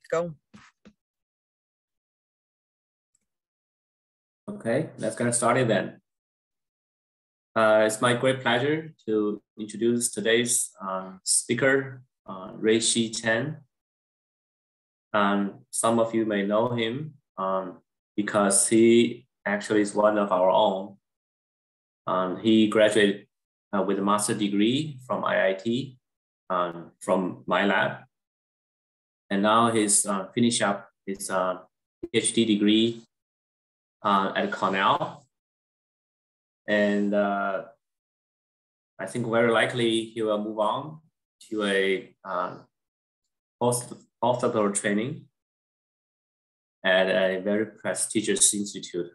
Go. Okay, let's get started then. It's my great pleasure to introduce today's speaker, Ruixi Chen. Some of you may know him because he actually is one of our own. He graduated with a master's degree from IIT, from my lab. And now he's finished up his PhD degree at Cornell. And I think very likely he will move on to a postdoctoral training at a very prestigious institute.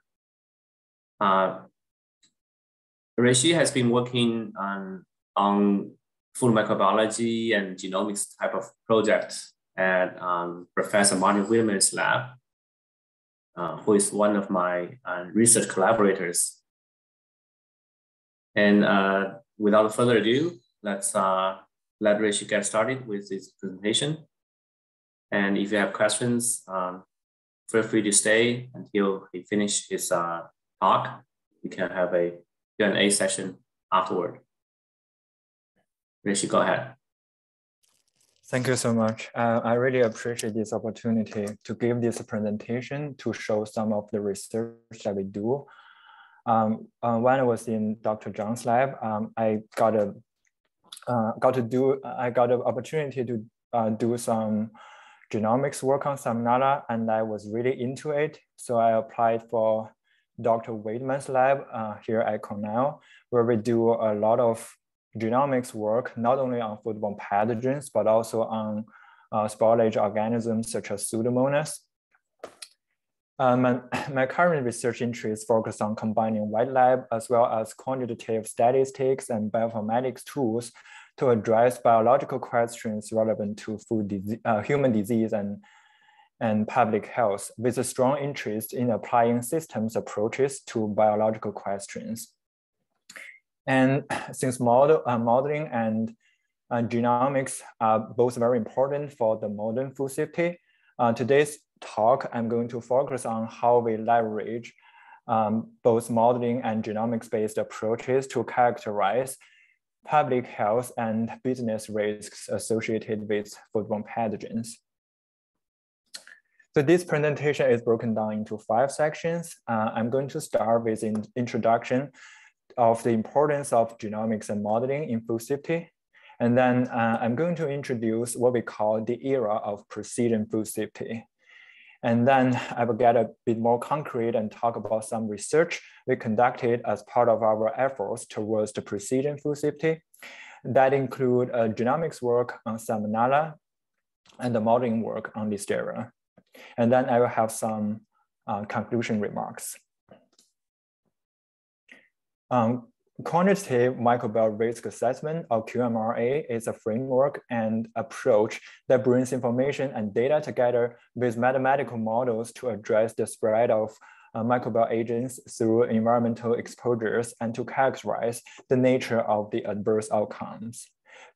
Ruixi has been working on food microbiology and genomics type of projects at Professor Martin Wiedemann's lab, who is one of my research collaborators. And without further ado, let's let Ruixi get started with his presentation. And if you have questions, feel free to stay until he finishes his talk. We can have a Q&A session afterward. Ruixi, go ahead. Thank you so much. I really appreciate this opportunity to give this presentation to show some of the research that we do. When I was in Dr. Zhang's lab, I got an opportunity to do some genomics work on Salmonella, and I was really into it. So I applied for Dr. Wiedemann's lab here at Cornell, where we do a lot of genomics work, not only on foodborne pathogens, but also on sporulage organisms such as Pseudomonas. My current research interests focus on combining wet lab as well as quantitative statistics and bioinformatics tools to address biological questions relevant to human disease and public health, with a strong interest in applying systems approaches to biological questions. And since modeling and genomics are both very important for the modern food safety, today's talk, I'm going to focus on how we leverage both modeling and genomics-based approaches to characterize public health and business risks associated with foodborne pathogens. So this presentation is broken down into 5 sections. I'm going to start with an introduction of the importance of genomics and modeling in food safety. And then I'm going to introduce what we call the era of precision food safety. And then I will get a bit more concrete and talk about some research we conducted as part of our efforts towards the precision food safety. That include genomics work on Salmonella and the modeling work on Listeria. And then I will have some conclusion remarks. Quantitative microbial risk assessment, or QMRA, is a framework and approach that brings information and data together with mathematical models to address the spread of microbial agents through environmental exposures and to characterize the nature of the adverse outcomes.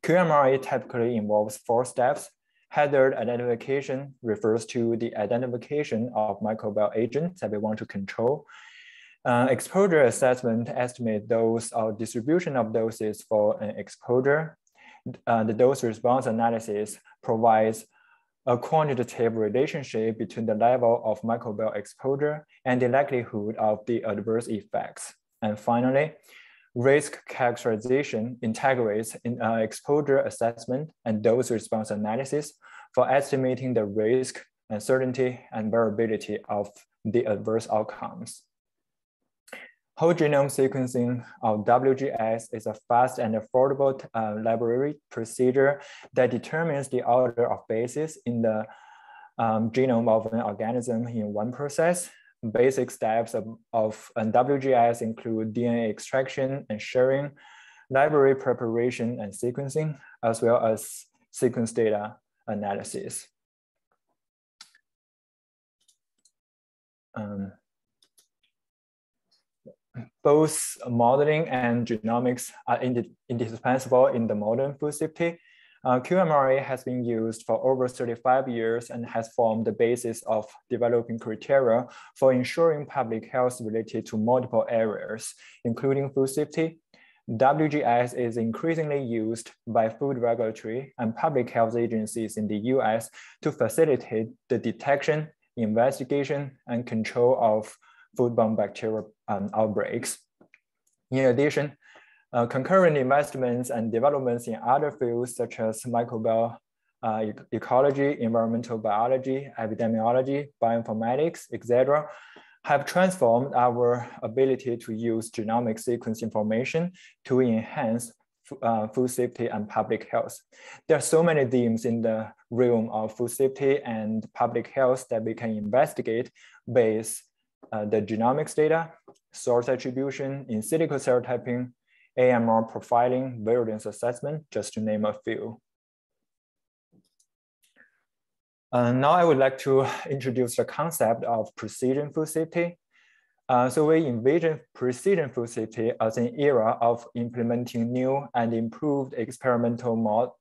QMRA typically involves 4 steps. Hazard identification refers to the identification of microbial agents that we want to control. Exposure assessment estimates dose or distribution of doses for an exposure. The dose response analysis provides a quantitative relationship between the level of microbial exposure and the likelihood of the adverse effects. And finally, risk characterization integrates in exposure assessment and dose response analysis for estimating the risk, uncertainty, and variability of the adverse outcomes. Whole genome sequencing, or WGS, is a fast and affordable library procedure that determines the order of bases in the genome of an organism in one process. Basic steps of WGS include DNA extraction and sharing, library preparation and sequencing, as well as sequence data analysis. Both modeling and genomics are indispensable in the modern food safety. QMRA has been used for over 35 years and has formed the basis of developing criteria for ensuring public health related to multiple areas, including food safety. WGS is increasingly used by food regulatory and public health agencies in the US to facilitate the detection, investigation, and control of foodborne bacterial outbreaks. In addition, concurrent investments and developments in other fields such as microbial ecology, environmental biology, epidemiology, bioinformatics, etc., have transformed our ability to use genomic sequence information to enhance food safety and public health. There are so many themes in the realm of food safety and public health that we can investigate based the genomics data, source attribution, in silico serotyping, AMR profiling, virulence assessment, just to name a few. Now I would like to introduce the concept of precision food safety. So we envision precision food safety as an era of implementing new and improved experimental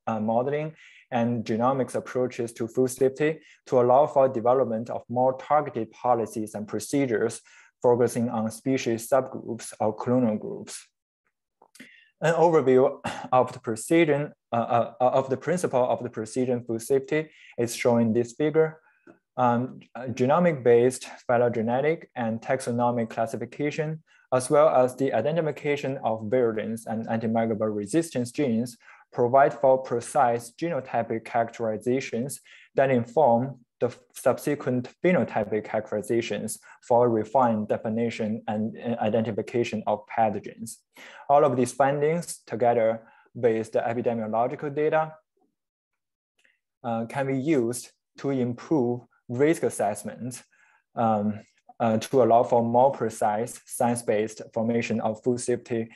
modeling and genomics approaches to food safety to allow for development of more targeted policies and procedures focusing on species subgroups or clonal groups. An overview of the precision of the principle of the precision food safety is shown in this figure. Genomic-based phylogenetic and taxonomic classification, as well as the identification of virulence and antimicrobial resistance genes, provide for precise genotypic characterizations that inform the subsequent phenotypic characterizations for refined definition and identification of pathogens. All of these findings, together with the epidemiological data, can be used to improve risk assessment to allow for more precise science-based formation of food safety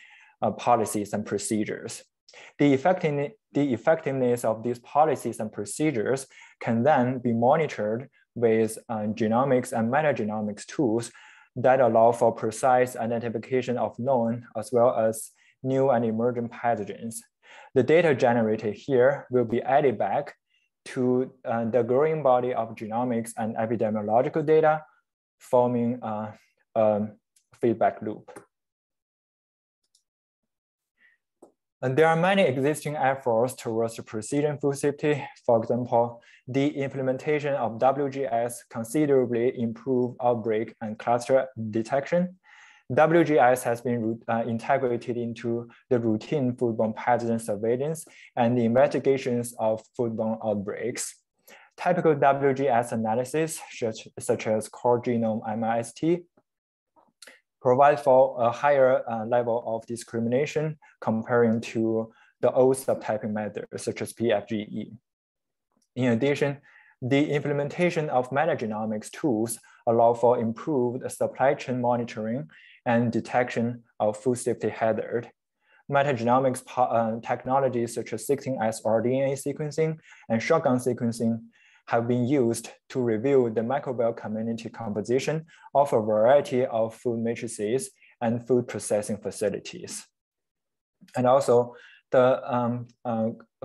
policies and procedures. The effectiveness of these policies and procedures can then be monitored with genomics and metagenomics tools that allow for precise identification of known as well as new and emerging pathogens. The data generated here will be added back to the growing body of genomics and epidemiological data, forming a feedback loop. And there are many existing efforts towards precision food safety. For example, the implementation of WGS considerably improved outbreak and cluster detection. WGS has been integrated into the routine foodborne pathogen surveillance and the investigations of foodborne outbreaks. Typical WGS analysis, such as core genome MIST, provide for a higher level of discrimination comparing to the old subtyping methods, such as PFGE. In addition, the implementation of metagenomics tools allow for improved supply chain monitoring and detection of food safety hazard. Metagenomics technologies such as 16S rDNA sequencing and shotgun sequencing have been used to review the microbial community composition of a variety of food matrices and food processing facilities. And also the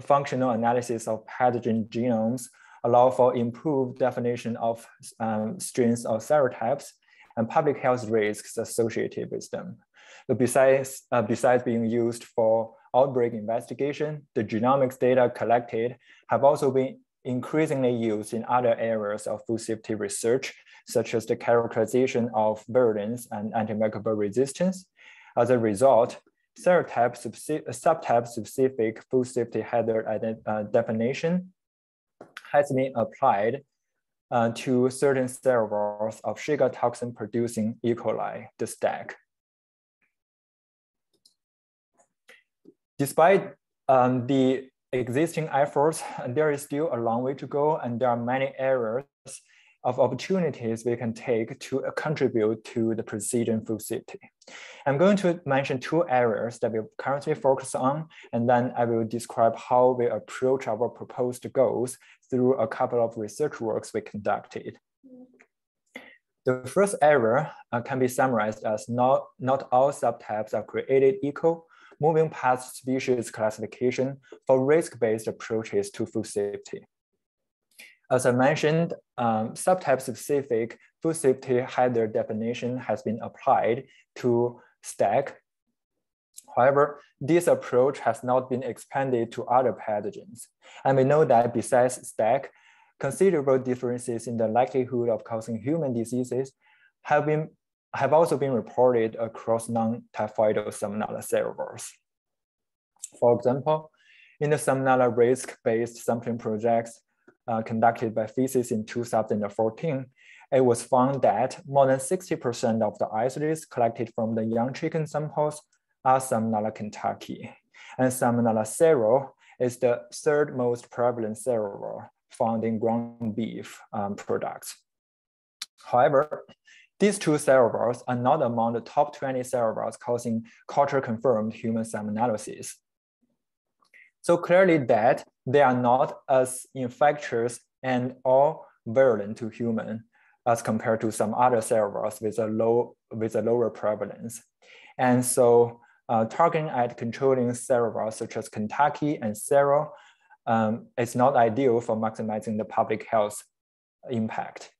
functional analysis of pathogen genomes allow for improved definition of strains or serotypes and public health risks associated with them. But besides being used for outbreak investigation, the genomics data collected have also been increasingly used in other areas of food safety research, such as the characterization of virulence and antimicrobial resistance. As a result, subtype-specific food safety hazard definition has been applied to certain cereals of Shiga toxin-producing E. coli, the STAC. Despite the existing efforts, there is still a long way to go, and there are many areas of opportunities we can take to contribute to the precision food safety. I'm going to mention two areas that we currently focus on, and then I will describe how we approach our proposed goals through a couple of research works we conducted. The first area can be summarized as not all subtypes are created equal, moving past species classification for risk-based approaches to food safety. As I mentioned, subtype-specific food safety header definition has been applied to stag. However, this approach has not been expanded to other pathogens. And we know that besides stag, considerable differences in the likelihood of causing human diseases have also been reported across non-typhoidal Salmonella cerebrals. For example, in the Salmonella risk-based sampling projects conducted by feces in 2014, it was found that more than 60% of the isolates collected from the young chicken samples are Salmonella Kentucky. And Salmonella cero is the third most prevalent cerebral found in ground beef products. However, these two cerebrals are not among the top 20 cerebrals causing culture-confirmed human salmonellosis. So clearly that they are not as infectious and or virulent to human as compared to some other cerebrals with a lower prevalence. And so targeting at controlling cerebrals such as Kentucky and Sero is not ideal for maximizing the public health impact.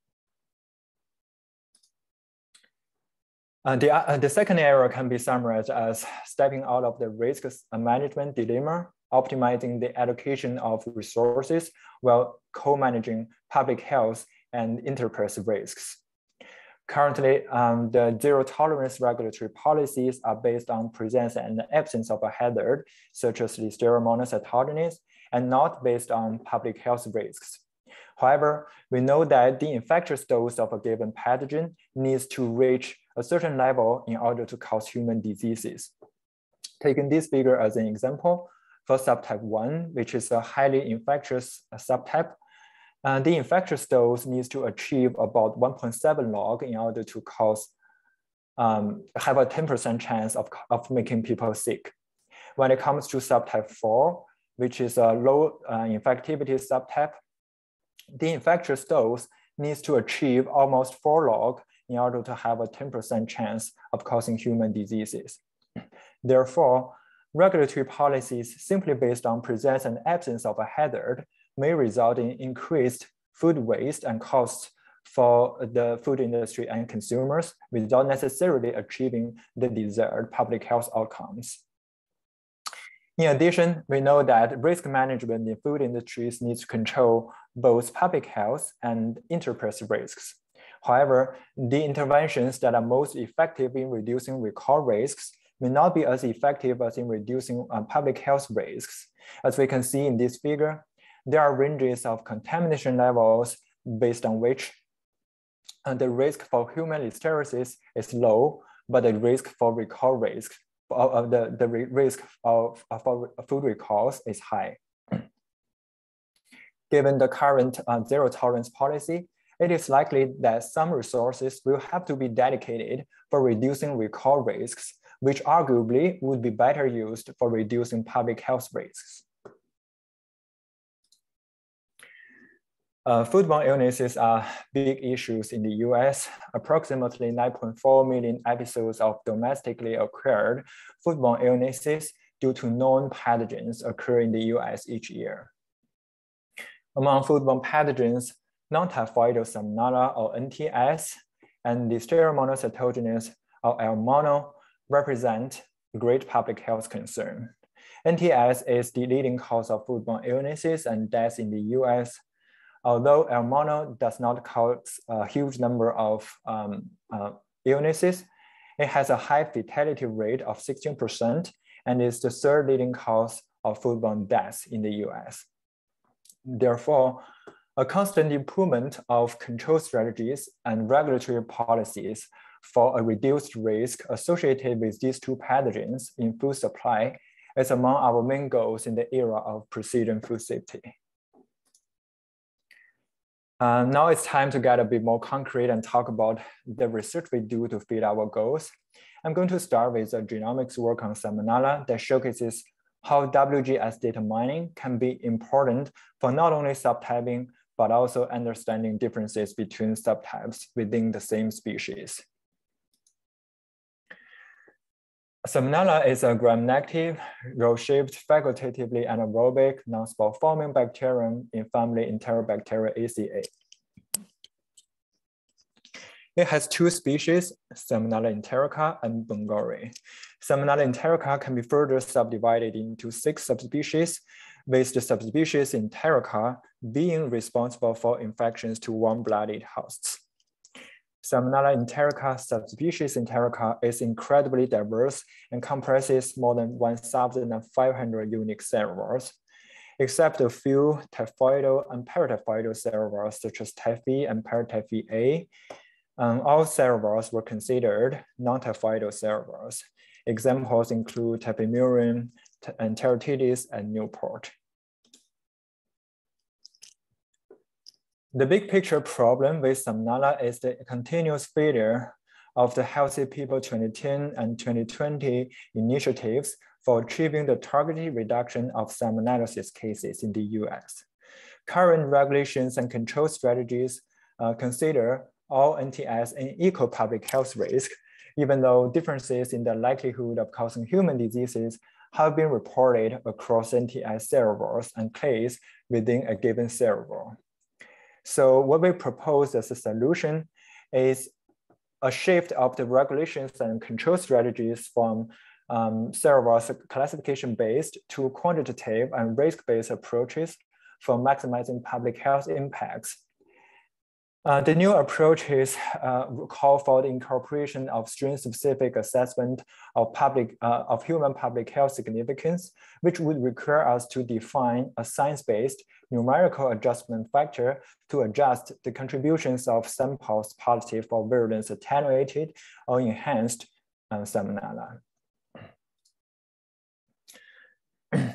The second area can be summarized as stepping out of the risk management dilemma, optimizing the allocation of resources while co-managing public health and enterprise risks. Currently, the zero tolerance regulatory policies are based on presence and absence of a hazard, such as Listeria monocytogenes, and not based on public health risks. However, we know that the infectious dose of a given pathogen needs to reach a certain level in order to cause human diseases. Taking this figure as an example, for subtype 1, which is a highly infectious subtype, the infectious dose needs to achieve about 1.7 log in order to have a 10% chance of making people sick. When it comes to subtype 4, which is a low infectivity subtype, the infectious dose needs to achieve almost 4 log in order to have a 10% chance of causing human diseases. Therefore, regulatory policies simply based on presence and absence of a hazard may result in increased food waste and costs for the food industry and consumers without necessarily achieving the desired public health outcomes. In addition, we know that risk management in food industries needs to control both public health and enterprise risks. However, the interventions that are most effective in reducing recall risks may not be as effective as in reducing public health risks. As we can see in this figure, there are ranges of contamination levels based on which the risk for human listeriosis is low, but the risk for recall risk, the risk of food recalls is high. Given the current zero tolerance policy, it is likely that some resources will have to be dedicated for reducing recall risks, which arguably would be better used for reducing public health risks. Foodborne illnesses are big issues in the US. Approximately 9.4 million episodes of domestically acquired foodborne illnesses due to known pathogens occur in the US each year. Among foodborne pathogens, non-typhoidal Salmonella or NTS and Listeria monocytogenes or L. mono represent a great public health concern. NTS is the leading cause of foodborne illnesses and deaths in the US. Although L. mono does not cause a huge number of illnesses, it has a high fatality rate of 16% and is the third leading cause of foodborne deaths in the US. Therefore, a constant improvement of control strategies and regulatory policies for a reduced risk associated with these two pathogens in food supply is among our main goals in the era of precision food safety. Now it's time to get a bit more concrete and talk about the research we do to fit our goals. I'm going to start with a genomics work on Salmonella that showcases how WGS data mining can be important for not only subtyping, but also understanding differences between subtypes within the same species. Salmonella is a gram-negative, row-shaped, facultatively anaerobic, non-spore-forming bacterium in family Enterobacteria ACA. It has two species, Salmonella enterica and Bungori. Salmonella enterica can be further subdivided into 6 subspecies, with the subspecies enterica being responsible for infections to warm-blooded hosts. Salmonella enterica subspecies enterica is incredibly diverse and comprises more than 1,500 unique serivores. Except a few typhoidal and paratyphoidal serivores such as typhi and paratyphi A, all serivores were considered non-typhoidal serivores. Examples include typhimurium, enteritidis, and Newport. The big picture problem with Salmonella is the continuous failure of the Healthy People 2010 and 2020 initiatives for achieving the targeted reduction of salmonellosis cases in the US. Current regulations and control strategies consider all NTS an equal public health risk, even though differences in the likelihood of causing human diseases have been reported across NTS serivores and clades within a given serivore. So what we propose as a solution is a shift of the regulations and control strategies from serivores classification-based to quantitative and risk-based approaches for maximizing public health impacts. The new approaches call for the incorporation of strain-specific assessment of human public health significance, which would require us to define a science-based numerical adjustment factor to adjust the contributions of samples positive for virulence attenuated or enhanced Salmonella.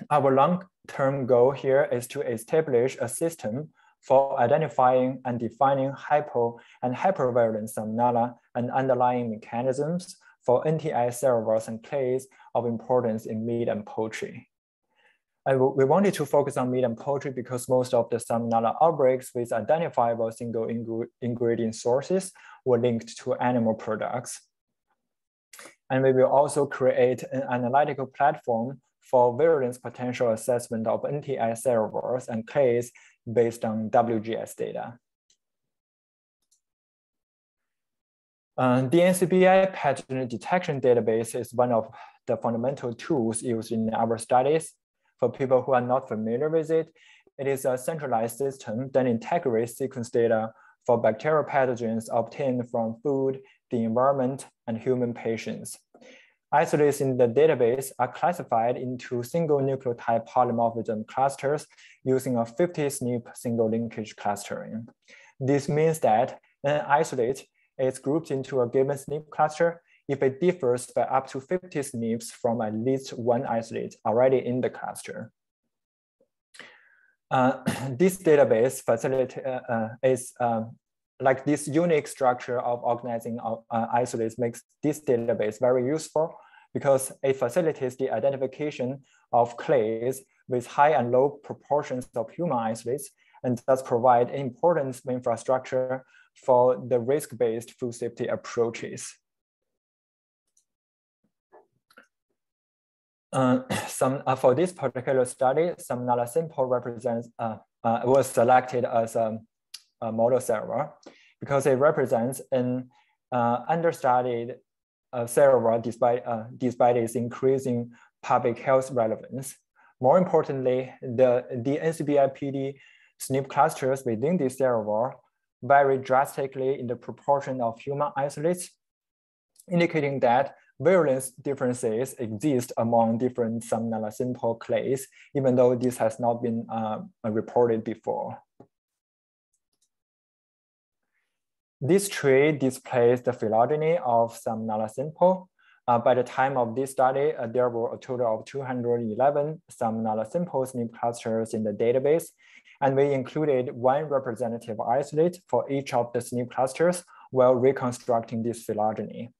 Our long-term goal here is to establish a system for identifying and defining hypo and hypervirulent Salmonella and underlying mechanisms for NTI serivores and clades of importance in meat and poultry. And we wanted to focus on meat and poultry because most of the Salmonella outbreaks with identifiable single ingredient sources were linked to animal products. And we will also create an analytical platform for virulence potential assessment of NTI serivores and clades based on WGS data. The NCBI pathogen detection database is one of the fundamental tools used in our studies. For people who are not familiar with it, it is a centralized system that integrates sequence data for bacterial pathogens obtained from food, the environment, and human patients. Isolates in the database are classified into single nucleotide polymorphism clusters using a 50 SNP single linkage clustering. This means that an isolate is grouped into a given SNP cluster if it differs by up to 50 SNPs from at least one isolate already in the cluster. This database facility is like this unique structure of organizing isolates makes this database very useful because it facilitates the identification of clades with high and low proportions of human isolates and thus provide important infrastructure for the risk-based food safety approaches. For this particular study, Salmonella simple was selected as a model serivore because it represents an understudied serivore despite its increasing public health relevance. More importantly, the NCBI-PD SNP clusters within this serivore vary drastically in the proportion of human isolates, indicating that virulence differences exist among different Salmonella simple clades, even though this has not been reported before. This tree displays the phylogeny of Salmonella simple. By the time of this study, there were a total of 211 Salmonella simple SNP clusters in the database, and we included one representative isolate for each of the SNP clusters while reconstructing this phylogeny.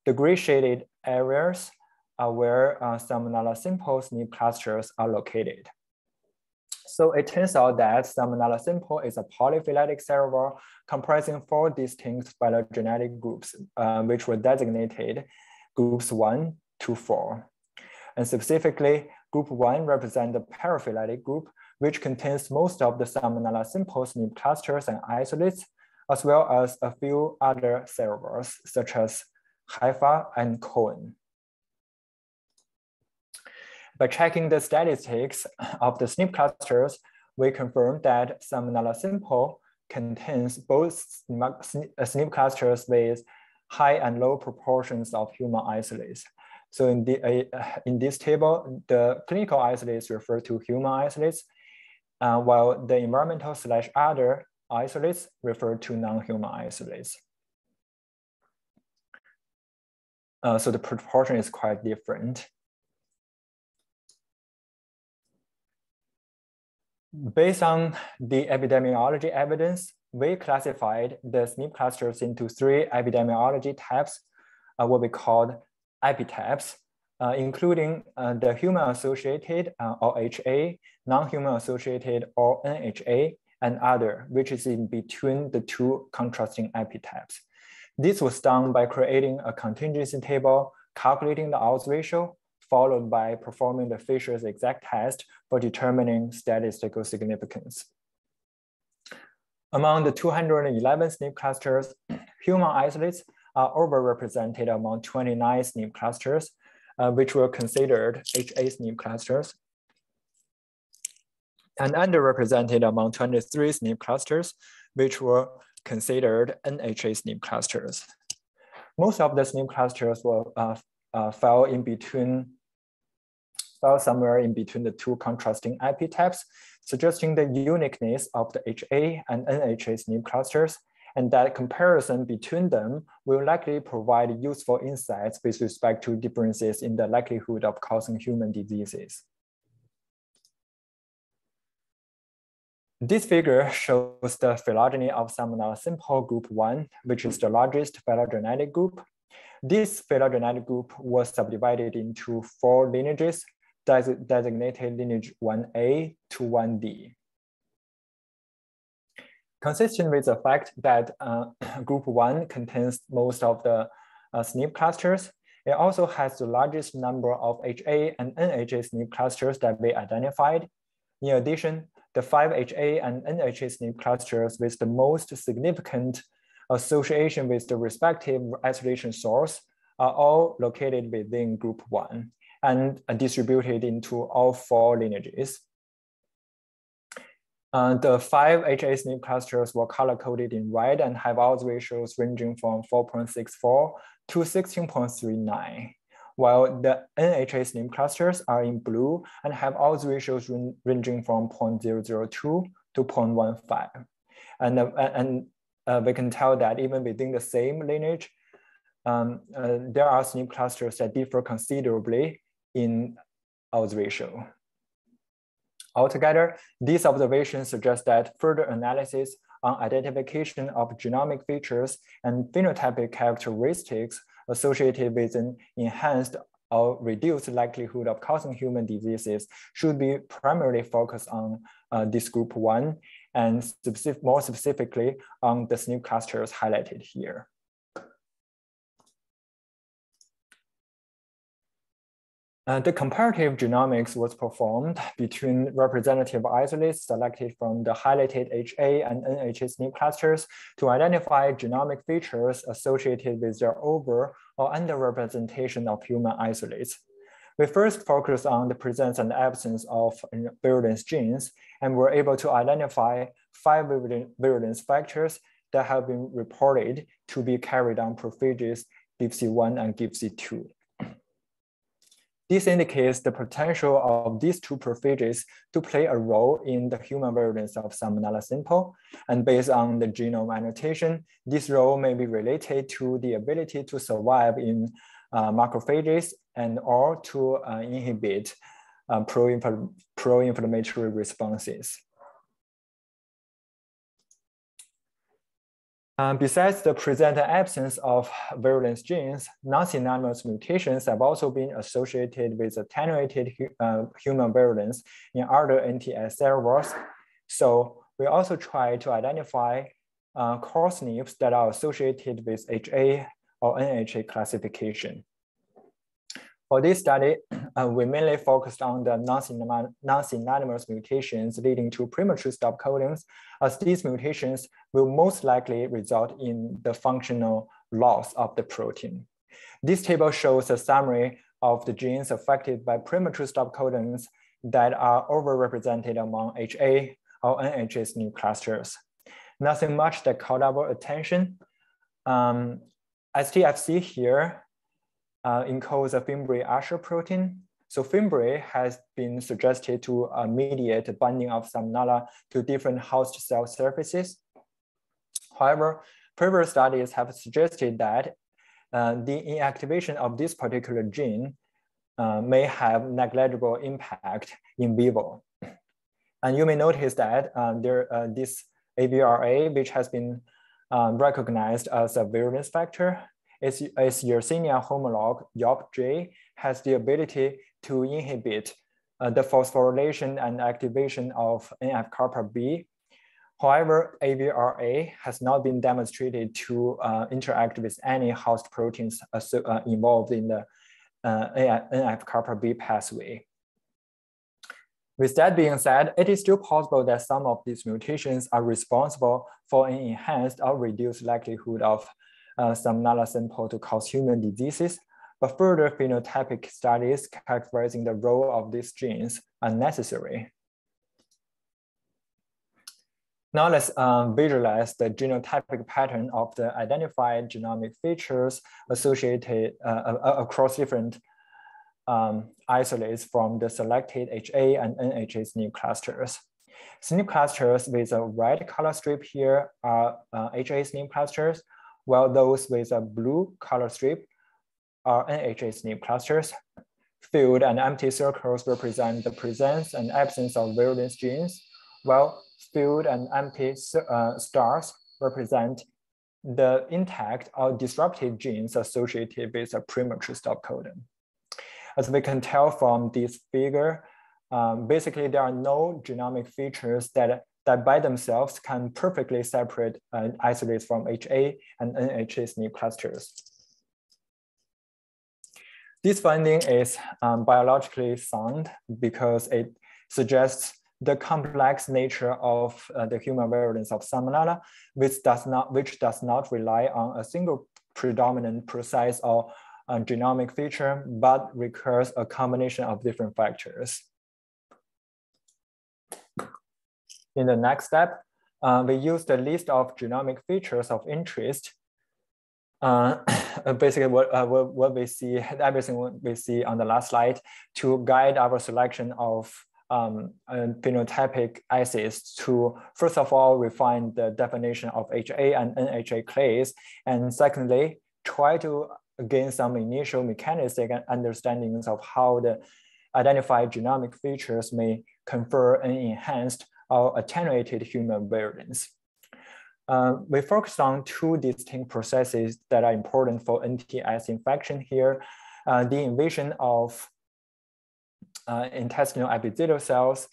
The gray shaded areas are where Salmonella simple SNP clusters are located. So it turns out that Salmonella simple is a polyphyletic serivore comprising 4 distinct phylogenetic groups, which were designated groups 1, to 4. And specifically, group 1 represents the paraphyletic group, which contains most of the Salmonella simple SNP clusters and isolates, as well as a few other cerebrals, such as Haifa and Cohen. By checking the statistics of the SNP clusters, we confirmed that Salmonella simple contains both SNP clusters with high and low proportions of human isolates. So in this table, the clinical isolates refer to human isolates, while the environmental/other isolates refer to non-human isolates. So the proportion is quite different. Based on the epidemiology evidence, we classified the SNP clusters into 3 epidemiology types, what we called epitypes, including the human-associated or HA, non-human-associated or NHA, and other, which is in between the 2 contrasting epitypes. This was done by creating a contingency table, calculating the odds ratio, followed by performing the Fisher's exact test for determining statistical significance. Among the 211 SNP clusters, human isolates are overrepresented among 29 SNP clusters, which were considered HA SNP clusters, and underrepresented among 23 SNP clusters, which were considered NHA SNP clusters. Most of the SNP clusters were fell somewhere in between the 2 contrasting epitypes, suggesting the uniqueness of the HA and NHA SNP clusters, and that comparison between them will likely provide useful insights with respect to differences in the likelihood of causing human diseases. This figure shows the phylogeny of Salmonella simple group 1, which is the largest phylogenetic group. This phylogenetic group was subdivided into 4 lineages, designated lineage 1A to 1D. Consistent with the fact that group 1 contains most of the SNP clusters, it also has the largest number of HA and NHA SNP clusters that we identified. In addition, the 5 HA and NHA SNP clusters with the most significant association with the respective isolation source are all located within group 1 and distributed into all 4 lineages. The 5 HA SNP clusters were color-coded in red and have odds ratios ranging from 4.64 to 16.39, while the NHA SNP clusters are in blue and have odds ratios ranging from 0.002 to 0.15. And we can tell that even within the same lineage, there are SNP clusters that differ considerably in odds ratio. Altogether, these observations suggest that further analysis on identification of genomic features and phenotypic characteristics associated with an enhanced or reduced likelihood of causing human diseases should be primarily focused on this group 1 and more specifically on the SNP clusters highlighted here. The comparative genomics was performed between representative isolates selected from the highlighted HA and NHA SNP clusters to identify genomic features associated with their over or underrepresentation of human isolates. We first focused on the presence and absence of virulence genes, and were able to identify 5 virulence factors that have been reported to be carried on prophages GIPC1 and GIPC2. This indicates the potential of these 2 prophages to play a role in the human virulence of Salmonella simple. And based on the genome annotation, this role may be related to the ability to survive in macrophages and or to inhibit pro-inflammatory responses. Besides the present and absence of virulence genes, non-synonymous mutations have also been associated with attenuated human virulence in other NTS cerebrals. So we also try to identify core SNPs that are associated with HA or NHA classification. For this study, we mainly focused on the non-synonymous mutations leading to premature stop codons, as these mutations will most likely result in the functional loss of the protein. This table shows a summary of the genes affected by premature stop codons that are overrepresented among HA or NHA SNP clusters. Nothing much that caught our attention. STFC here encodes a Fimbriaceae protein. So Fimbri has been suggested to mediate binding of Salmonella to different host cell surfaces. However, previous studies have suggested that the inactivation of this particular gene may have negligible impact in vivo. And you may notice that this AVRA, which has been recognized as a virulence factor, its Yersinia homologue YOPJ has the ability to inhibit the phosphorylation and activation of NF-kappa B. However, AVRA has not been demonstrated to interact with any host proteins involved in the NF-kappa B pathway. With that being said, it is still possible that some of these mutations are responsible for an enhanced or reduced likelihood of Salmonella simple to cause human diseases, but further phenotypic studies characterizing the role of these genes are necessary. Now let's visualize the genotypic pattern of the identified genomic features associated across different isolates from the selected HA and NHA SNP clusters. SNP clusters with a red color strip here are HA SNP clusters, while those with a blue color strip are NHA SNP clusters. Filled and empty circles represent the presence and absence of virulence genes, while filled and empty stars represent the intact or disrupted genes associated with a premature stop codon. As we can tell from this figure, basically there are no genomic features that by themselves can perfectly separate isolates from HA and NHA SNP clusters. This finding is biologically sound because it suggests the complex nature of the human virulence of Salmonella, which does not rely on a single predominant precise or genomic feature, but requires a combination of different factors. In the next step, we use the list of genomic features of interest. Basically, what we see, everything we see on the last slide, to guide our selection of phenotypic assays to, first of all, refine the definition of HA and NHA clades, and secondly, try to gain some initial mechanistic understandings of how the identified genomic features may confer an enhanced or attenuated human virulence. We focused on two distinct processes that are important for NTS infection here, the invasion of intestinal epithelial cells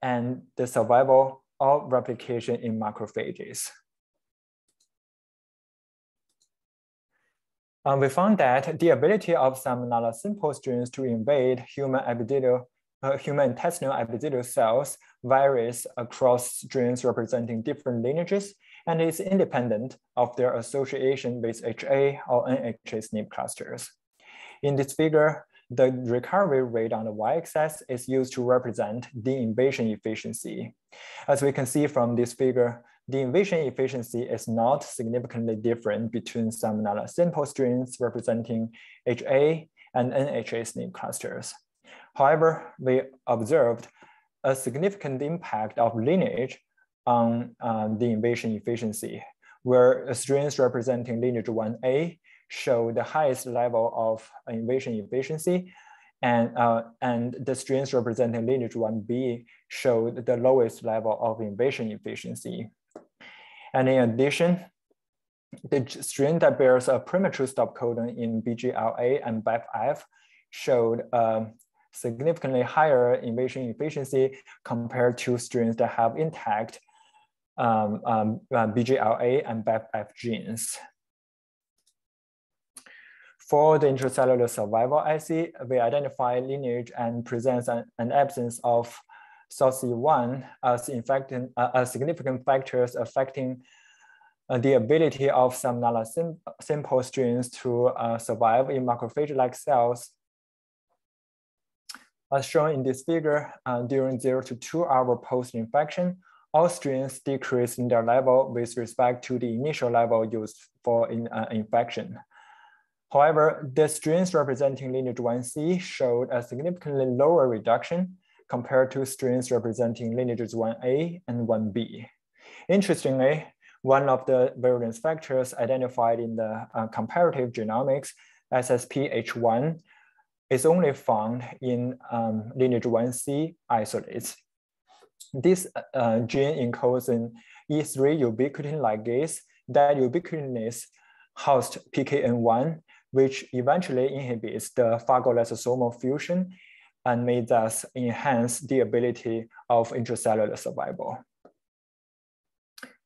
and the survival or replication in macrophages. We found that the ability of Salmonella simple strains to invade human intestinal epithelial cells varies across strains representing different lineages and is independent of their association with HA or NHA SNP clusters. In this figure, the recovery rate on the y-axis is used to represent the invasion efficiency. As we can see from this figure, the invasion efficiency is not significantly different between Salmonella simple strains representing HA and NHA SNP clusters. However, we observed a significant impact of lineage on the invasion efficiency, where strains representing lineage 1A show the highest level of invasion efficiency, and the strains representing lineage 1B showed the lowest level of invasion efficiency. And in addition, the strain that bears a premature stop codon in BGLA and BFF showed significantly higher invasion efficiency compared to strains that have intact BGLA and BFF genes. For the intracellular survival assay, we identify lineage and presence and absence of SOC1 as significant factors affecting the ability of some simple strains to survive in macrophage-like cells. As shown in this figure, during 0 to 2 hours post-infection, all strains decrease in their level with respect to the initial level used for infection. However, the strains representing lineage 1C showed a significantly lower reduction compared to strains representing lineages 1A and 1B. Interestingly, one of the virulence factors identified in the comparative genomics, SSPH1, is only found in lineage 1C isolates. This gene encodes an E3 ubiquitin ligase that ubiquitinase host PKN1, which eventually inhibits the phagolysosomal fusion and may thus enhance the ability of intracellular survival.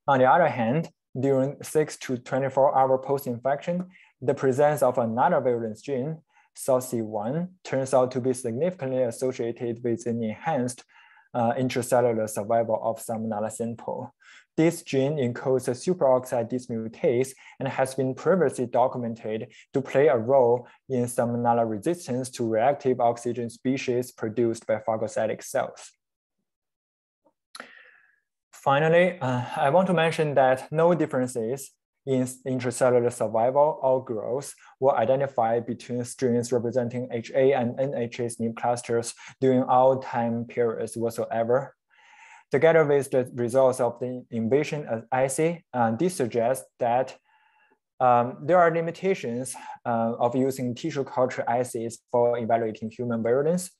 On the other hand, during 6 to 24 hours post-infection, the presence of another virulence gene, SOC1, turns out to be significantly associated with an enhanced intracellular survival of Salmonella sample. This gene encodes a superoxide dismutase and has been previously documented to play a role in Salmonella resistance to reactive oxygen species produced by phagocytic cells. Finally, I want to mention that no differences in intracellular survival or growth were identified between strains representing HA and NHA SNP clusters during all time periods whatsoever. Together with the results of the invasion assay, this suggests that there are limitations of using tissue culture assays for evaluating human virulence.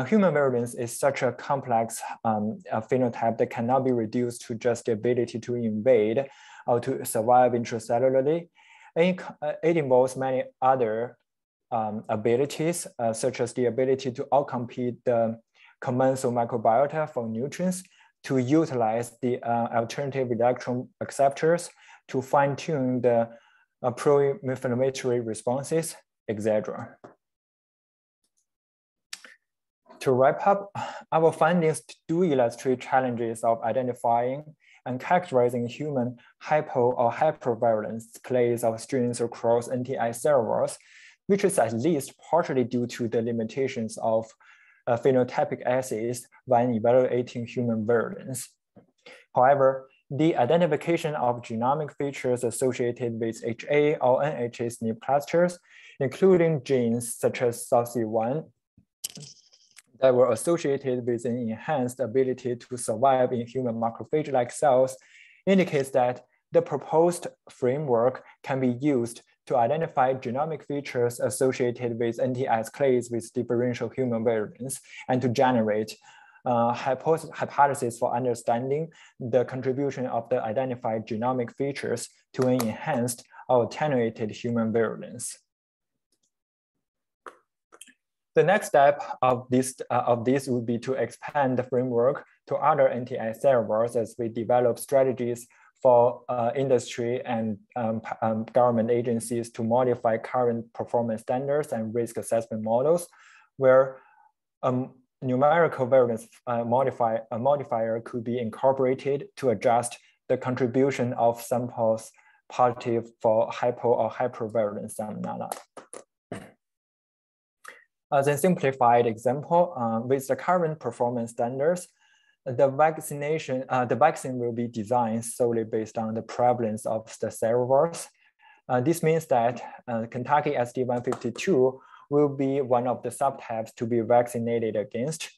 Human virulence is such a complex phenotype that cannot be reduced to just the ability to invade or to survive intracellularly. It involves many other abilities, such as the ability to outcompete the commensal microbiota for nutrients, to utilize the alternative electron acceptors, to fine-tune the pro-inflammatory responses, etc. To wrap up, our findings do illustrate challenges of identifying and characterizing human hypo or hypervirulence clades of strains across NTI servers, which is at least partially due to the limitations of phenotypic assays when evaluating human virulence. However, the identification of genomic features associated with HA or NHA SNP clusters, including genes such as SOC1, that were associated with an enhanced ability to survive in human macrophage-like cells, indicates that the proposed framework can be used to identify genomic features associated with NTIs clades with differential human virulence and to generate hypotheses for understanding the contribution of the identified genomic features to an enhanced or attenuated human virulence. The next step of this would be to expand the framework to other NTI servers as we develop strategies for industry and government agencies to modify current performance standards and risk assessment models, where numerical virulence modifier could be incorporated to adjust the contribution of samples positive for hypo or hypervirulent Salmonella. As a simplified example, with the current performance standards, the vaccine will be designed solely based on the prevalence of the servers. This means that Kentucky SD152 will be one of the subtypes to be vaccinated against.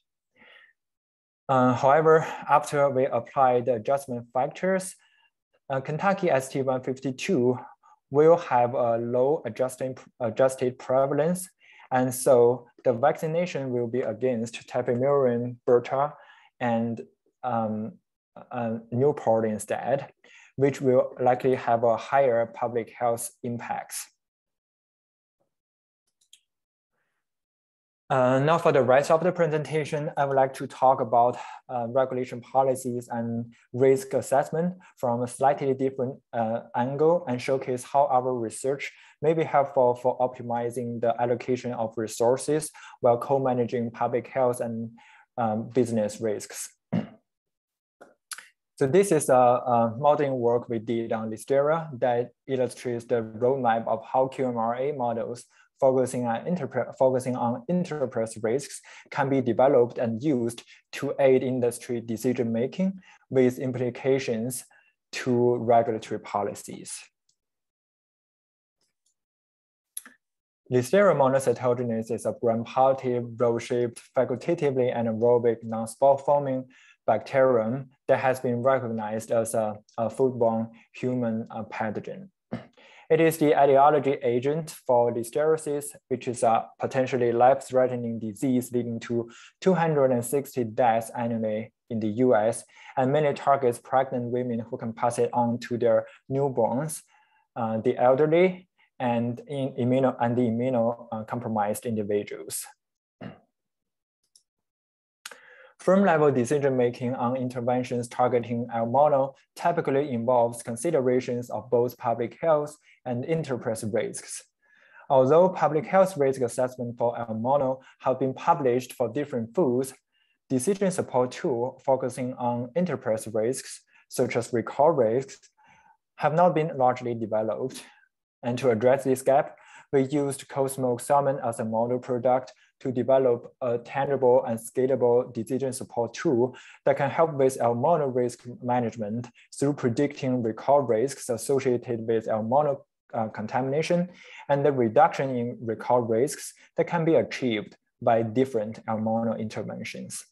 However, after we apply the adjustment factors, Kentucky ST152 will have a low adjusted prevalence. And so the vaccination will be against Tapimurian Beta and Newport instead, which will likely have a higher public health impacts. Now for the rest of the presentation, I would like to talk about regulation policies and risk assessment from a slightly different angle and showcase how our research may be helpful for optimizing the allocation of resources while co-managing public health and business risks. So this is a modeling work we did on Listeria that illustrates the roadmap of how QMRA models focusing on enterprise risks can be developed and used to aid industry decision-making with implications to regulatory policies. Listeria monocytogenes is a gram-positive, roll-shaped, facultatively anaerobic, non-spore-forming bacterium that has been recognized as a foodborne human pathogen. It is the etiology agent for listeriosis, which is a potentially life-threatening disease leading to 260 deaths annually in the US, and mainly targets pregnant women who can pass it on to their newborns, the elderly, and the immunocompromised individuals. Firm-level decision-making on interventions targeting L. mono typically involves considerations of both public health and enterprise risks. Although public health risk assessment for L. mono have been published for different foods, decision support tools focusing on enterprise risks, such as recall risks, have not been largely developed. And to address this gap, we used cold smoked salmon as a model product to develop a tangible and scalable decision support tool that can help with L. mono risk management through predicting recall risks associated with L. mono contamination and the reduction in recall risks that can be achieved by different L. mono interventions.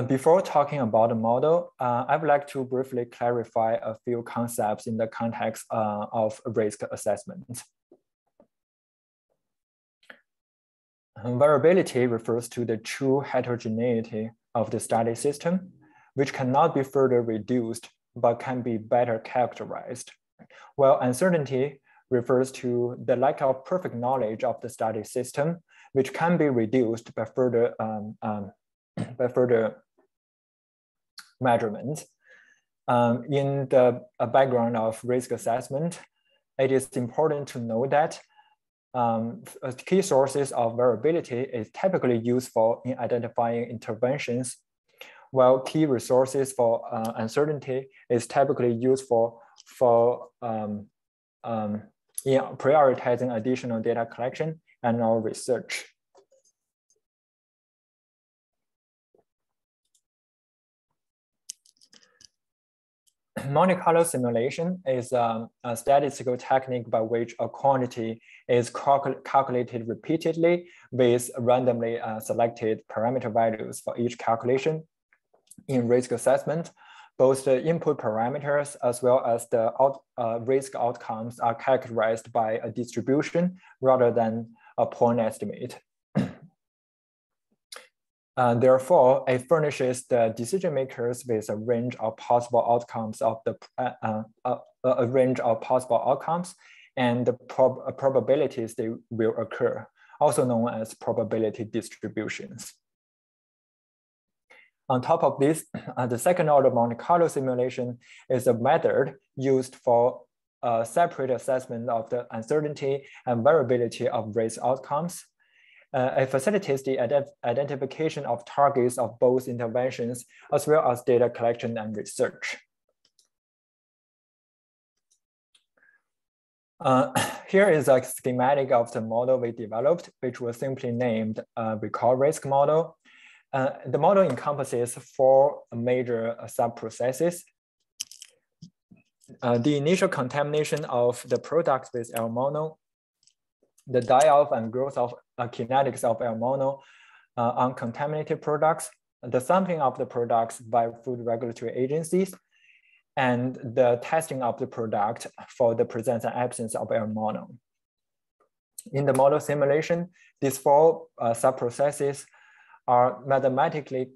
Before talking about the model, I would like to briefly clarify a few concepts in the context of risk assessment. Variability refers to the true heterogeneity of the study system, which cannot be further reduced, but can be better characterized. While uncertainty refers to the lack of perfect knowledge of the study system, which can be reduced by further measurements. In the background of risk assessment, it is important to know that key sources of variability is typically useful in identifying interventions, while key resources for uncertainty is typically useful for prioritizing additional data collection and our research. Monte Carlo simulation is a statistical technique by which a quantity is calculated repeatedly with randomly selected parameter values for each calculation. In risk assessment, both the input parameters as well as the risk outcomes are characterized by a distribution rather than a point estimate. Therefore, it furnishes the decision makers with a range of possible outcomes and the probabilities they will occur, also known as probability distributions. On top of this, the second order Monte Carlo simulation is a method used for separate assessment of the uncertainty and variability of risk outcomes. It facilitates the identification of targets of both interventions as well as data collection and research. Here is a schematic of the model we developed, which was simply named recall risk model. The model encompasses 4 major sub-processes. The initial contamination of the products with L. mono, the die-off and growth of kinetics of L. mono on contaminated products, the sampling of the products by food regulatory agencies, and the testing of the product for the presence and absence of L. mono. In the model simulation, these 4 sub-processes are mathematically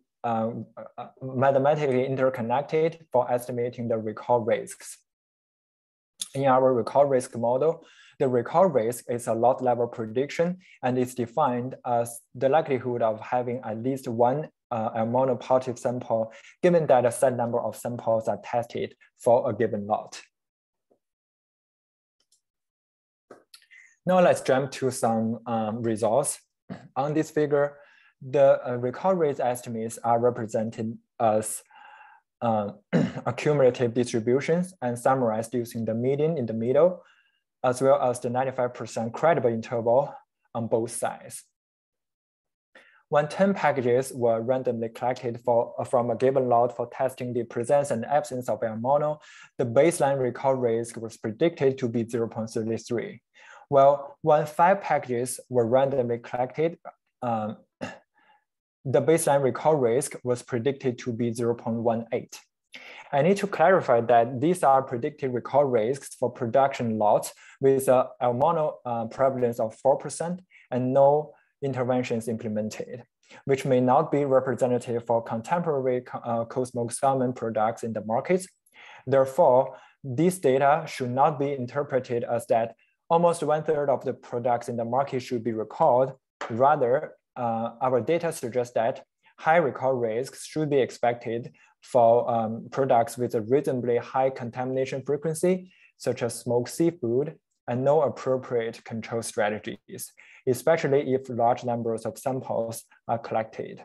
interconnected for estimating the recall risks. In our recall risk model, the recall risk is a lot level prediction, and it's defined as the likelihood of having at least one mono positive sample, given that a set number of samples are tested for a given lot. Now let's jump to some results. On this figure, the recall rate estimates are represented as accumulative distributions and summarized using the median in the middle, as well as the 95% credible interval on both sides. When 10 packages were randomly collected from a given lot for testing the presence and absence of L mono, the baseline recall risk was predicted to be 0.33. Well, when 5 packages were randomly collected, the baseline recall risk was predicted to be 0.18. I need to clarify that these are predicted recall risks for production lots with a L mono prevalence of 4% and no interventions implemented, which may not be representative for contemporary co-smoke salmon products in the market. Therefore, these data should not be interpreted as that almost 1/3 of the products in the market should be recalled. Rather, our data suggests that high recall risks should be expected for products with a reasonably high contamination frequency, such as smoked seafood, and no appropriate control strategies, especially if large numbers of samples are collected.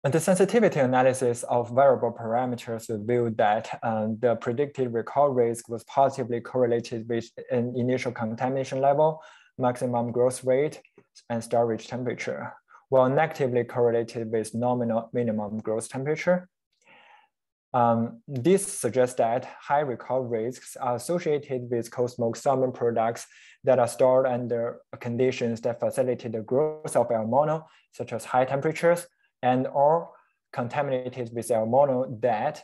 And the sensitivity analysis of variable parameters revealed that the predicted recall risk was positively correlated with an initial contamination level, maximum growth rate, and storage temperature, while negatively correlated with nominal minimum growth temperature. This suggests that high recall risks are associated with co-smoked salmon products that are stored under conditions that facilitate the growth of L mono, such as high temperatures, and or contaminated with L mono that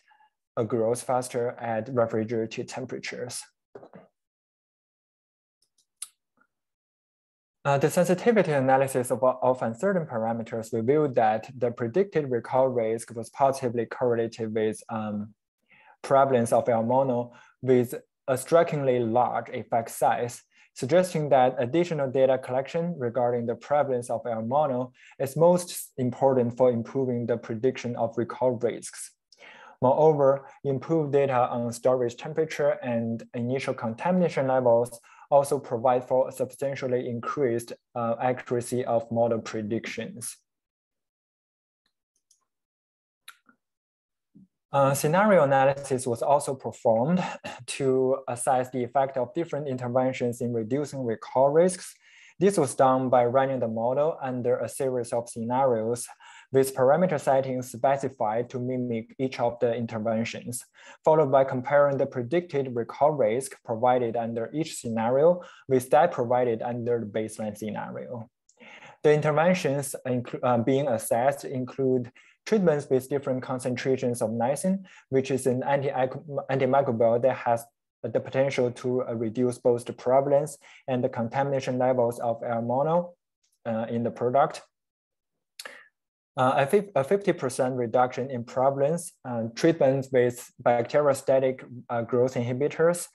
grows faster at refrigerated temperatures. The sensitivity analysis of uncertain parameters revealed that the predicted recall risk was positively correlated with prevalence of L mono with a strikingly large effect size, suggesting that additional data collection regarding the prevalence of L mono is most important for improving the prediction of recall risks. Moreover, improved data on storage temperature and initial contamination levels also provide for a substantially increased accuracy of model predictions. Scenario analysis was also performed to assess the effect of different interventions in reducing recall risks. This was done by running the model under a series of scenarios with parameter settings specified to mimic each of the interventions, followed by comparing the predicted recall risk provided under each scenario with that provided under the baseline scenario. The interventions being assessed include treatments with different concentrations of niacin, which is an antimicrobial that has the potential to reduce both the prevalence and the contamination levels of L mono in the product. A 50% reduction in prevalence, treatments with bacteriostatic growth inhibitors,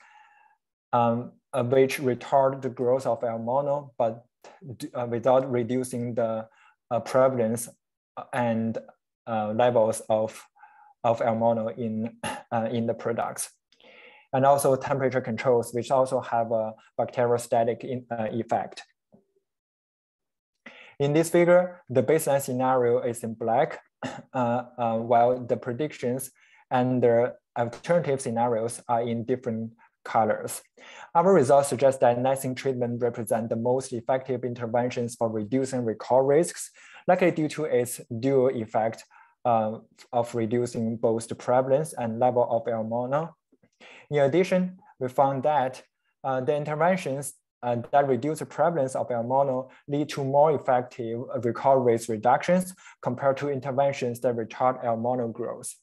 which retard the growth of L mono, but without reducing the prevalence and levels of L mono in the products. And also temperature controls, which also have a bacteriostatic effect. In this figure, the baseline scenario is in black, while the predictions and the alternative scenarios are in different colors. Our results suggest that niacin treatment represents the most effective interventions for reducing recall risks, likely due to its dual effect of reducing both the prevalence and level of L mono. In addition, we found that the interventions that reduce the prevalence of L mono lead to more effective recall rate reductions compared to interventions that retard L mono growth.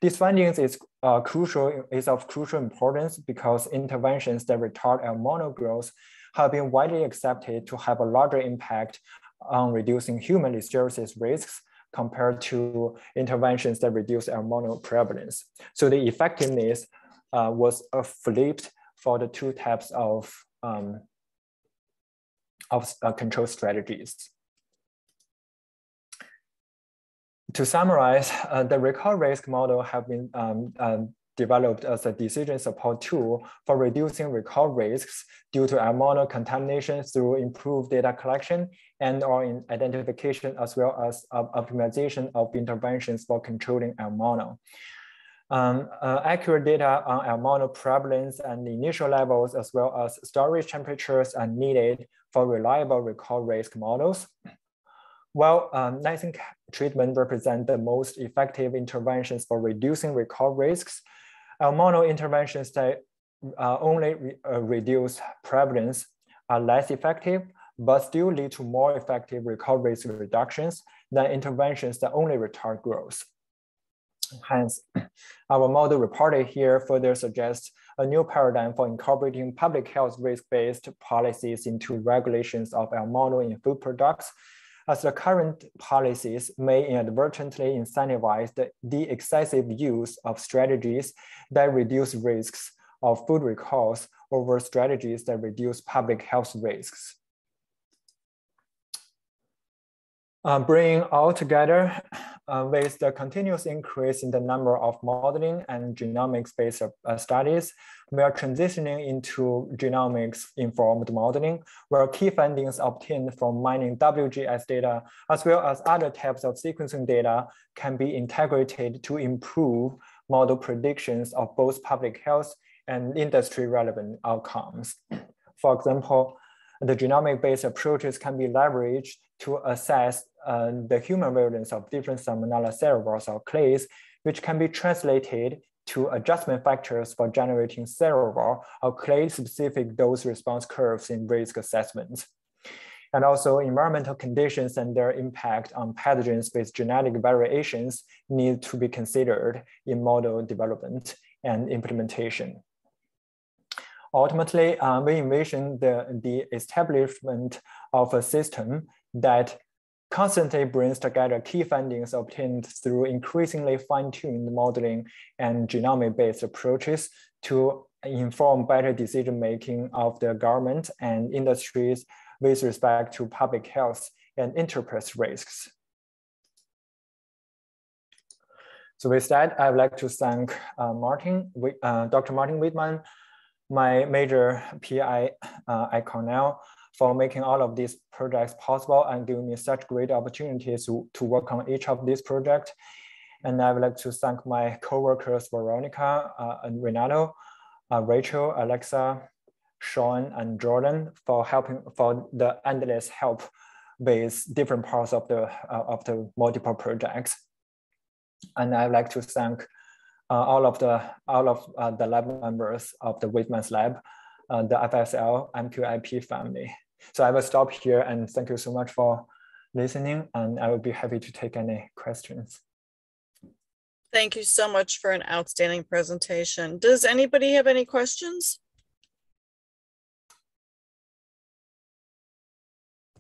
These findings is of crucial importance because interventions that retard L mono growth have been widely accepted to have a larger impact on reducing human listeriosis risks compared to interventions that reduce L mono prevalence. So the effectiveness was flipped for the two types of control strategies. To summarize, the recall risk model have been developed as a decision support tool for reducing recall risks due to El mono contamination through improved data collection and or in identification, as well as optimization of interventions for controlling El mono. Accurate data on El mono prevalence and initial levels, as well as storage temperatures, are needed for reliable recall risk models. While niacin treatment represents the most effective interventions for reducing recall risks, El mono interventions that only reduce prevalence are less effective, but still lead to more effective recall risk reductions than interventions that only retard growth. Hence, our model reported here further suggests a new paradigm for incorporating public health risk-based policies into regulations of El mono in food products, as the current policies may inadvertently incentivize the excessive use of strategies that reduce risks of food recalls over strategies that reduce public health risks. Bringing all together, with the continuous increase in the number of modeling and genomics-based studies, we are transitioning into genomics-informed modeling, where key findings obtained from mining WGS data, as well as other types of sequencing data, can be integrated to improve model predictions of both public health and industry-relevant outcomes. For example, the genomic-based approaches can be leveraged to assess the human virulence of different Salmonella cerebrals or clades, which can be translated to adjustment factors for generating cerebral or clade-specific dose response curves in risk assessments. And also environmental conditions and their impact on pathogens with genetic variations need to be considered in model development and implementation. Ultimately, we envision the establishment of a system that constantly brings together key findings obtained through increasingly fine-tuned modeling and genomic-based approaches to inform better decision-making of the government and industries with respect to public health and enterprise risks. So with that, I would like to thank Dr. Martin Wiedmann, my major PI at Cornell, for making all of these projects possible and giving me such great opportunities to work on each of these projects. And I would like to thank my co-workers, Veronica and Renato, Rachel, Alexa, Sean, and Jordan for the endless help with different parts of the multiple projects. And I'd like to thank all of the lab members of the Wiedmann's lab, the FSL MQIP family. So I will stop here and thank you so much for listening, and I will be happy to take any questions. Thank you so much for an outstanding presentation. Does anybody have any questions?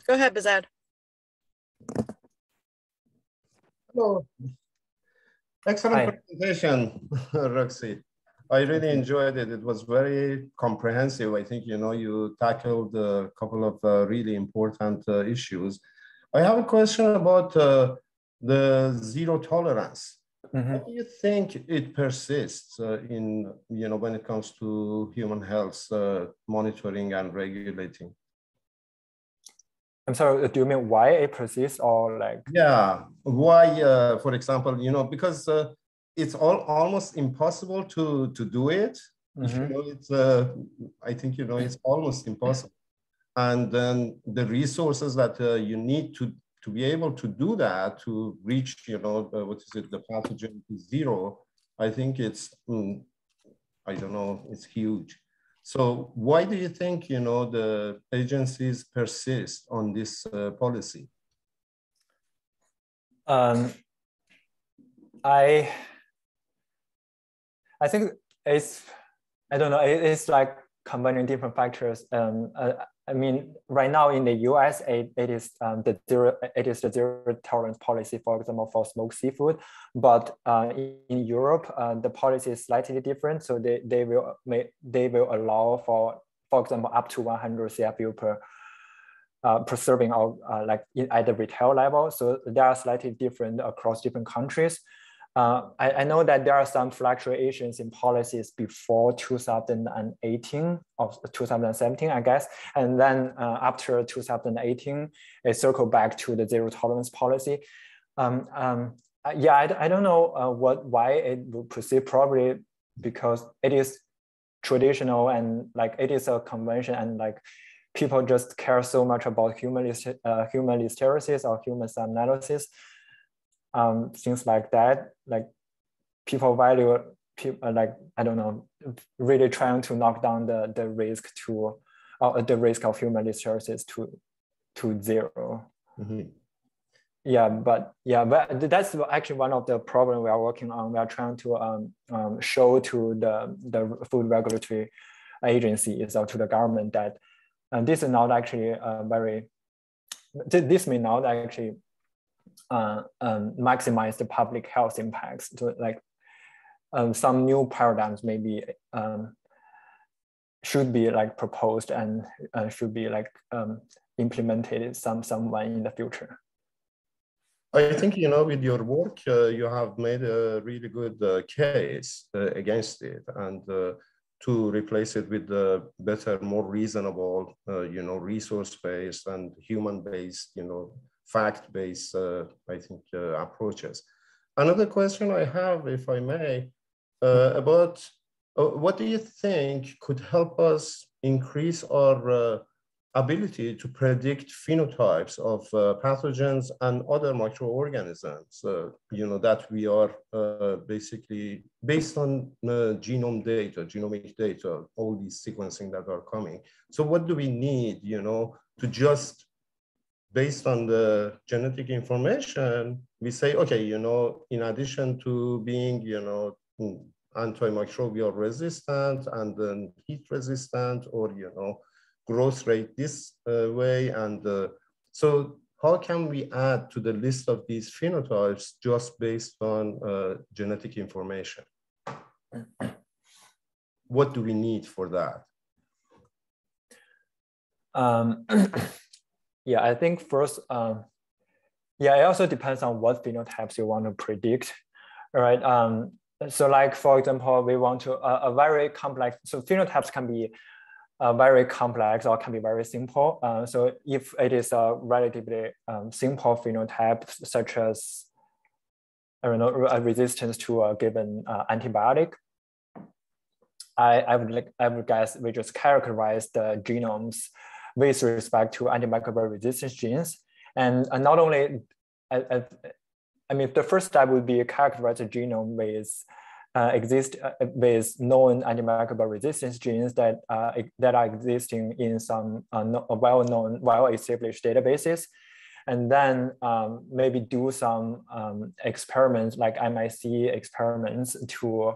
Go ahead, Bazad. Hello. Excellent presentation, Ruixi. I really enjoyed it. It was very comprehensive. I think, you tackled a couple of really important issues. I have a question about the zero tolerance. Mm-hmm. How do you think it persists in, when it comes to human health monitoring and regulating? I'm sorry, do you mean why it persists or like? Yeah, why, for example, because it's almost impossible to do it. Mm-hmm. It's I think it's almost impossible, and then the resources that you need to be able to do that, to reach the pathogen to zero, I think it's I don't know, it's huge. So why do you think the agencies persist on this policy? I think it's, I don't know, it's like combining different factors. I mean, right now in the US, it is the zero tolerance policy, for example, for smoked seafood. But in Europe, the policy is slightly different. So they will allow for example, up to 100 CFU per serving, or like at the retail level. So they are slightly different across different countries. I know that there are some fluctuations in policies before 2018 or 2017, I guess. And then after 2018, it circled back to the zero tolerance policy. Yeah, I don't know why it will proceed, probably because it is traditional and like it is a convention, and like people just care so much about human hysteresis or human analysis. Things like that, like people value like, I don't know, really trying to knock down the risk to the risk of human hysteresis to zero. Mm-hmm. But that's actually one of the problems we are working on. We are trying to show to the food regulatory agencies or to the government that this is not actually this may not actually maximize the public health impacts. To like some new paradigms maybe should be like proposed and should be like implemented somewhere in the future. I think, you know, with your work, you have made a really good case against it, and to replace it with the better, more reasonable, you know, resource-based and human-based, you know, fact-based, I think, approaches. Another question I have, if I may, about what do you think could help us increase our ability to predict phenotypes of pathogens and other microorganisms, you know, that we are basically based on genome data, genomic data, all these sequencing that are coming. So what do we need, you know, to just based on the genetic information, we say, okay, you know, in addition to being, you know, antimicrobial resistant and then heat resistant, or, you know, growth rate this way. And so how can we add to the list of these phenotypes just based on genetic information? What do we need for that? Yeah, I think first, yeah, it also depends on what phenotypes you want to predict, right? So like, for example, we want to, a very complex, so phenotypes can be very complex or can be very simple. So if it is a relatively simple phenotype, such as, I don't know, a resistance to a given antibiotic, I would guess we just characterize the genomes with respect to antimicrobial resistance genes. And not only, I mean, the first step would be characterize the genome with with known antimicrobial resistance genes that are existing in some well-known, well-established databases, and then maybe do some experiments like MIC experiments to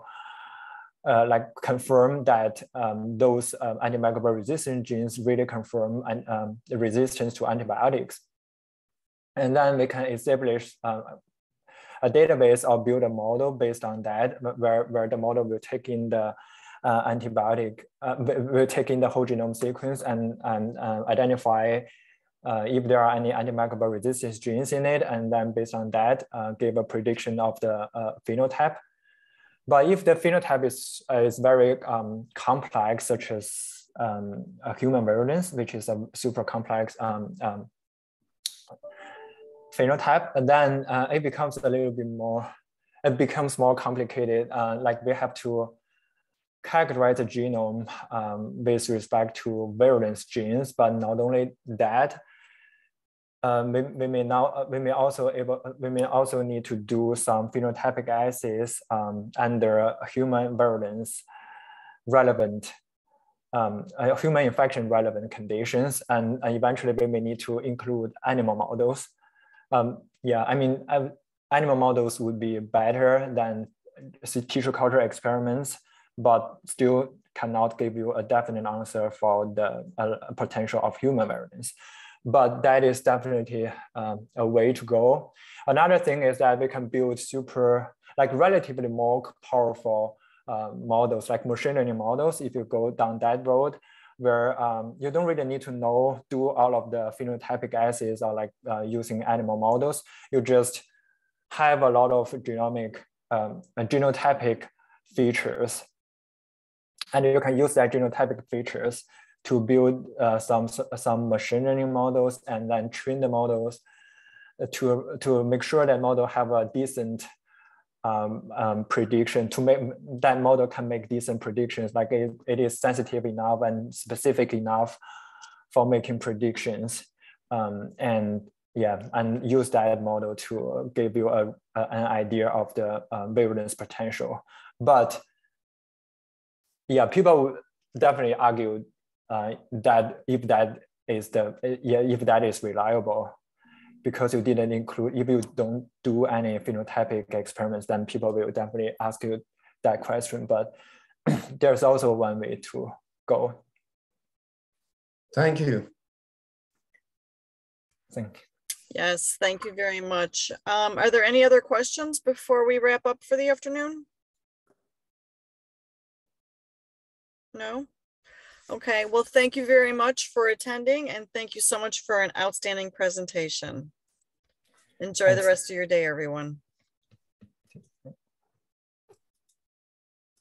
like confirm that those antimicrobial resistant genes really confirm the resistance to antibiotics. And then we can establish a database or build a model based on that, where the model will take in the antibiotic, will take in the whole genome sequence and identify if there are any antimicrobial resistance genes in it, and then based on that, give a prediction of the phenotype. But if the phenotype is very complex, such as a human virulence, which is a super complex phenotype, and then it becomes a little bit more, it becomes more complicated. Like we have to characterize the genome with respect to virulence genes, but not only that, we may also need to do some phenotypic assays under human virulence relevant, human infection relevant conditions, and eventually we may need to include animal models. Yeah, I mean, animal models would be better than tissue culture experiments, but still cannot give you a definite answer for the potential of human variance. But that is definitely a way to go. Another thing is that we can build relatively more powerful models, like machine learning models, if you go down that road, where you don't really need to do all of the phenotypic assays or like using animal models. You just have a lot of genotypic features, and you can use that genotypic features to build some machine learning models and then train the models to make sure that model have a decent prediction, to make that model can make decent predictions, like it is sensitive enough and specific enough for making predictions, and use that model to give you an idea of the variance potential. But yeah, people definitely argue that if that is reliable, because you didn't include, if you don't do any phenotypic experiments, then people will definitely ask you that question. But there's also one way to go. Thank you. Thank you. Yes, thank you very much. Are there any other questions before we wrap up for the afternoon? No? Okay, well, thank you very much for attending, and thank you so much for an outstanding presentation. Enjoy the rest of your day, everyone.